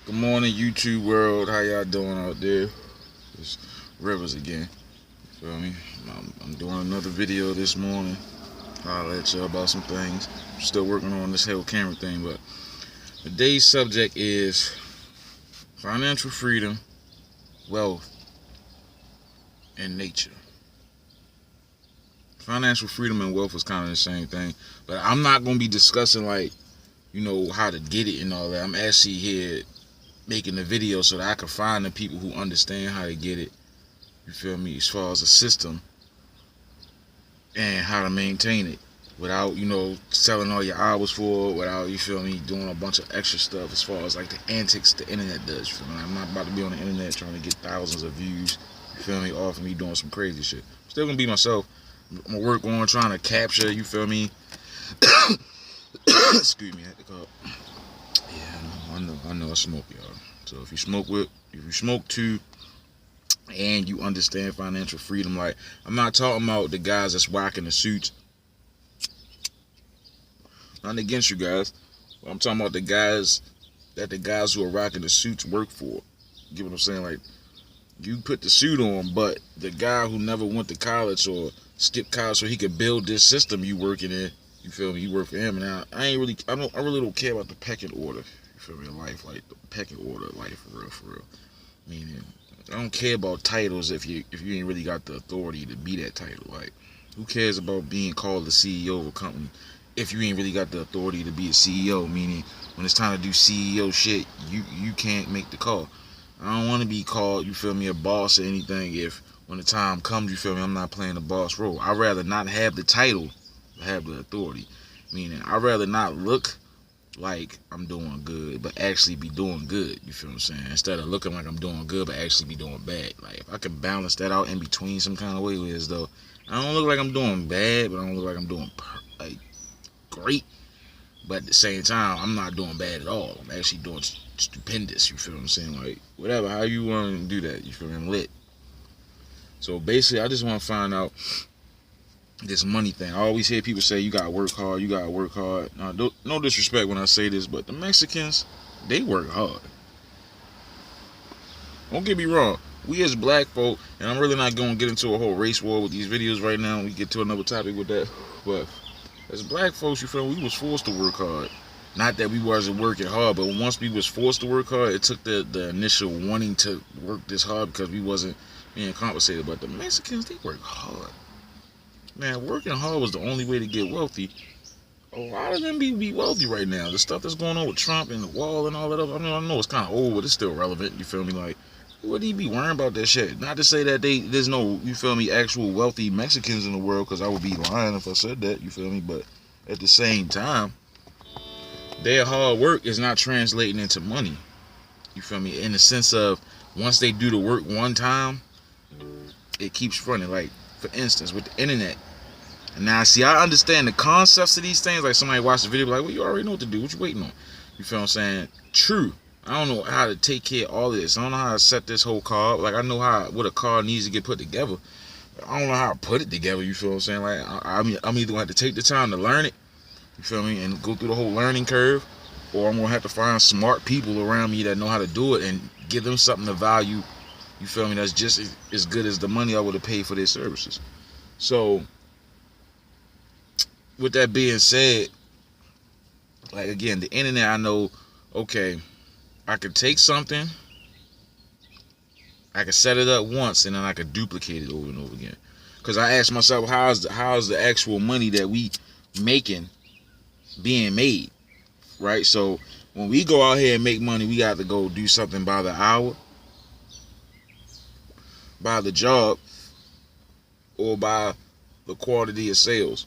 Good morning, YouTube world. How y'all doing out there? It's Rivers again. Feel me? I'm doing another video this morning. I'll let y'all about some things. I'm still working on this whole camera thing, but today's subject is financial freedom, wealth, and nature. Financial freedom and wealth is kind of the same thing, but I'm not going to be discussing how to get it and all that. I'm actually here making the video so that I can find the people who understand how to get it, you feel me, as far as a system and how to maintain it without, selling all your hours for it, without, you feel me, doing a bunch of extra stuff as far as like the antics the internet does, you feel me. I'm not about to be on the internet trying to get thousands of views, you feel me, off of me doing some crazy shit. I'm still gonna be myself. I'm gonna work on trying to capture, you feel me. Excuse me, I had to cough. Yeah, I know I smoke, y'all. So if you smoke too, and you understand financial freedom, like, I'm not talking about the guys that's rocking the suits. Not against you guys. But I'm talking about the guys who are rocking the suits work for. You get what I'm saying? Like, you put the suit on, but the guy who never went to college or skipped college so he could build this system you working in, you feel me, you work for him. And I really don't care about the pecking order, you feel me, in life, like the pecking order of life, for real. Meaning, I don't care about titles if you ain't really got the authority to be that title. Like, who cares about being called the CEO of a company if you ain't really got the authority to be a CEO? Meaning, when it's time to do CEO shit, you can't make the call. I don't want to be called, you feel me, a boss or anything if when the time comes, you feel me, I'm not playing the boss role. I'd rather not have the title, but have the authority. Meaning, I'd rather not look like I'm doing good, but actually be doing good, you feel what I'm saying? Instead of looking like I'm doing good, but actually be doing bad. Like, if I can balance that out in between some kind of way, where as though I don't look like I'm doing bad, but I don't look like I'm doing great, but at the same time, I'm not doing bad at all. I'm actually doing stupendous, you feel what I'm saying? Like, whatever, how you want to do that, you feel me? I'm lit. So basically, I just want to find out this money thing. I always hear people say, you gotta work hard, you gotta work hard. Now, no disrespect when I say this, but the Mexicans, they work hard. Don't get me wrong, we as black folk, and I'm really not gonna get into a whole race war with these videos right now. We get to another topic with that, but as black folks, you feel me, we was forced to work hard. Not that we wasn't working hard, but once we was forced to work hard, it took the initial wanting to work this hard because we wasn't being compensated. But the Mexicans, they work hard. Man, working hard was the only way to get wealthy. A lot of them be wealthy right now. The stuff that's going on with Trump and the wall and all that other, I know it's kind of old, but it's still relevant, you feel me? Like, what do you be worrying about that shit? Not to say that there's no, you feel me, actual wealthy Mexicans in the world, because I would be lying if I said that, you feel me? But at the same time, their hard work is not translating into money, you feel me? In the sense of, once they do the work one time, it keeps running. Like, for instance, with the internet. Now, see, I understand the concepts of these things. Like, somebody watched the video, like, well, you already know what to do. What you waiting on? You feel what I'm saying? True. I don't know how to take care of all of this. I don't know how to set this whole car up. Like, I know what a car needs to get put together. I don't know how to put it together, you feel what I'm saying? Like, I'm either going to have to take the time to learn it, you feel me, and go through the whole learning curve, or I'm going to have to find smart people around me that know how to do it and give them something to value, you feel me, that's just as good as the money I would have paid for their services. So, with that being said, like, again, the internet, I know, okay, I could take something, I could set it up once, and then I could duplicate it over and over again. Because I asked myself, how's the actual money that we making being made, right? So when we go out here and make money, we got to go do something by the hour, by the job, or by the quantity of sales.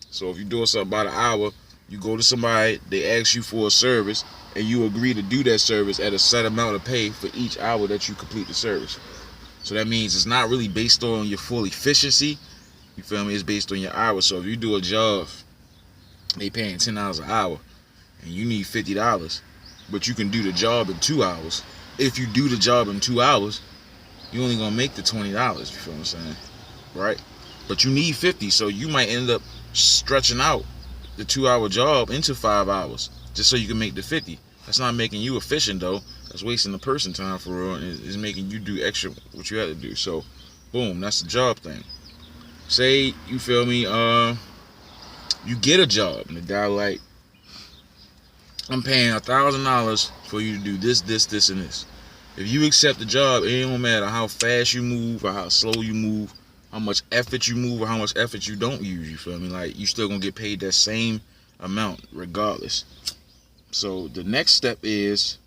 So if you're doing something by the hour, you go to somebody, they ask you for a service, and you agree to do that service at a set amount of pay for each hour that you complete the service. So that means it's not really based on your full efficiency, you feel me? It's based on your hours. So if you do a job, they paying $10 an hour, and you need $50, but you can do the job in 2 hours. If you do the job in 2 hours, you only gonna make the $20, you feel what I'm saying? Right? But you need 50, so you might end up stretching out the 2-hour job into 5 hours just so you can make the 50. That's not making you efficient, though. Because wasting the person time for real is making you do extra what you had to do. So, boom, that's the job thing. Say, you feel me, you get a job, and the guy like, I'm paying $1,000 for you to do this, this, and this. If you accept the job, it don't matter how fast you move or how slow you move, how much effort you move or how much effort you don't use, you feel me? Like, you still gonna get paid that same amount regardless. So the next step is,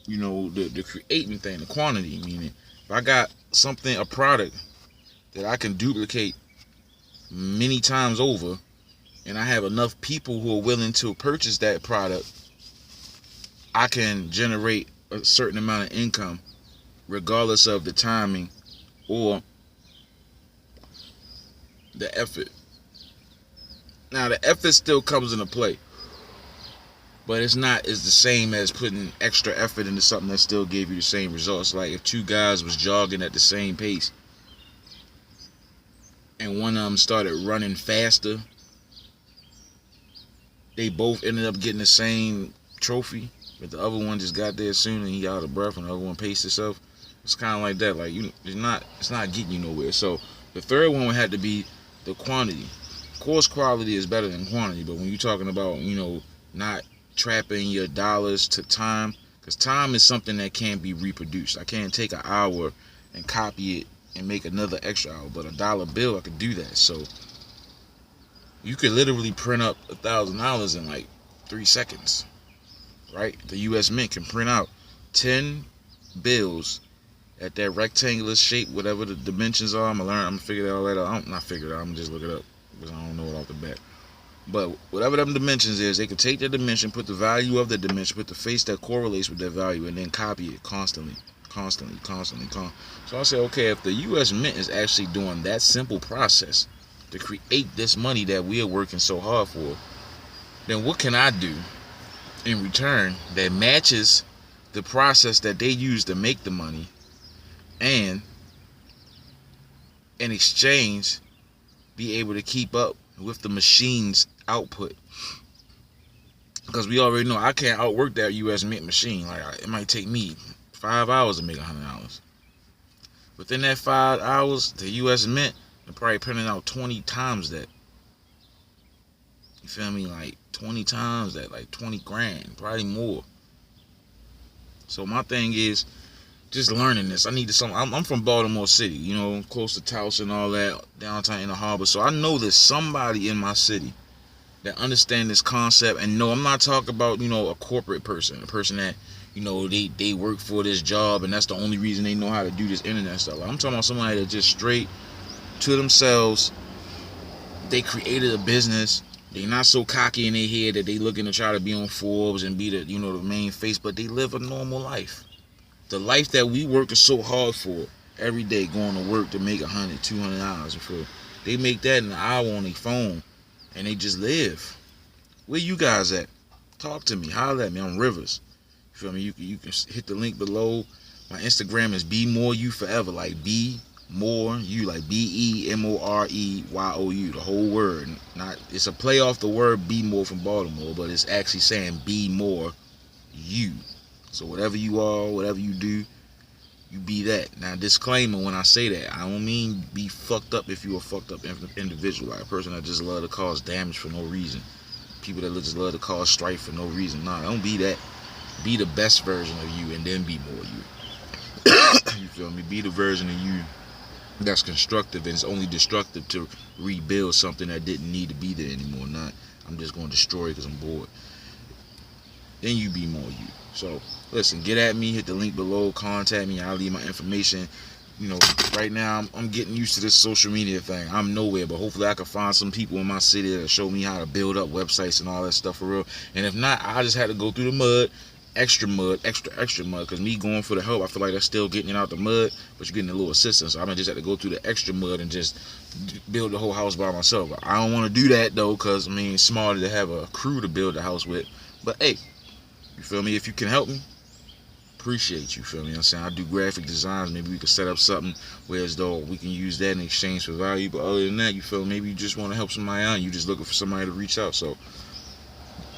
you know, the creating thing, the quantity. Meaning, if I got something, a product that I can duplicate many times over, and I have enough people who are willing to purchase that product, I can generate a certain amount of income regardless of the timing or the effort. Now, the effort still comes into play, but it's not as the same as putting extra effort into something that still gave you the same results. Like if two guys was jogging at the same pace and one of them started running faster, they both ended up getting the same trophy, but the other one just got there soon and he out of breath and the other one paced himself. It's kind of like that. Like, it's not getting you nowhere. So the third one would have to be the quantity. Of course, quality is better than quantity, but when you're talking about, you know, not trapping your dollars to time, because time is something that can't be reproduced. I can't take an hour and copy it and make another extra hour, but $1 bill, I could do that. So you could literally print up $1,000 in like 3 seconds, right? The U.S. Mint can print out 10 bills at that rectangular shape, whatever the dimensions are. I'm gonna figure all that out. I'm not figure it out. I'm gonna just look it up because I don't know it off the bat. But whatever them dimensions is, they can take that dimension, put the value of the dimension, put the face that correlates with that value, and then copy it constantly. So I say, okay, if the U.S. Mint is actually doing that simple process to create this money that we are working so hard for, then what can I do in return that matches the process that they use to make the money, and in exchange be able to keep up with the machine's output? Because we already know I can't outwork that U.S. Mint machine. Like, it might take me 5 hours to make $100. Within that 5 hours, the U.S. Mint are probably printing out 20 times that. You feel me? Like 20 times that, like 20 grand, probably more. So my thing is just learning this. I need to I'm from Baltimore City, you know, close to Taos and all that, downtown in the harbor. So I know there's somebody in my city that understand this concept. And no, I'm not talking about, you know, a corporate person, a person that, you know, they work for this job and that's the only reason they know how to do this internet stuff. I'm talking about somebody that just straight to themselves, they created a business. They not so cocky in their head that they looking to try to be on Forbes and be the, you know, the main face, but they live a normal life. The life that we working so hard for every day, going to work to make $100, $200. They make that in an hour on their phone and they just live. Where you guys at? Talk to me. Holler at me. I'm Rivers. You feel me? You can hit the link below. My Instagram is Be More You Forever. Like Be More You, like BEMOREYOU, the whole word. Not, it's a play off the word Be More from Baltimore, but it's actually saying Be More You. So whatever you are, whatever you do, you be that. Now, disclaimer when I say that, I don't mean be fucked up if you're a fucked up individual, like a person that just love to cause damage for no reason. People that just love to cause strife for no reason. Nah, don't be that. Be the best version of you and then be more you. You feel me? Be the version of you that's constructive and it's only destructive to rebuild something that didn't need to be there anymore. Not, I'm just going to destroy it because I'm bored. Then you be more you. So listen, get at me, hit the link below, contact me, I'll leave my information. You know, right now I'm getting used to this social media thing. I'm nowhere, but hopefully I can find some people in my city that show me how to build up websites and all that stuff for real. And if not, I just had to go through the mud, extra mud, because me going for the help, I feel like that's still getting it out the mud, but you're getting a little assistance. So I just had to go through the extra mud and just build the whole house by myself. I don't want to do that though, because I mean, it's smarter to have a crew to build the house with. But hey, you feel me? If you can help me, appreciate you. Feel me? I'm saying I do graphic designs. Maybe we could set up something where as though we can use that in exchange for value. But other than that, you feel me? Maybe you just want to help somebody out and you just looking for somebody to reach out. So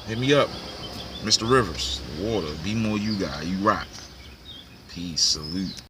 hit me up, Mr. Rivers, Water. Be More You guy. You rock. Peace. Salute.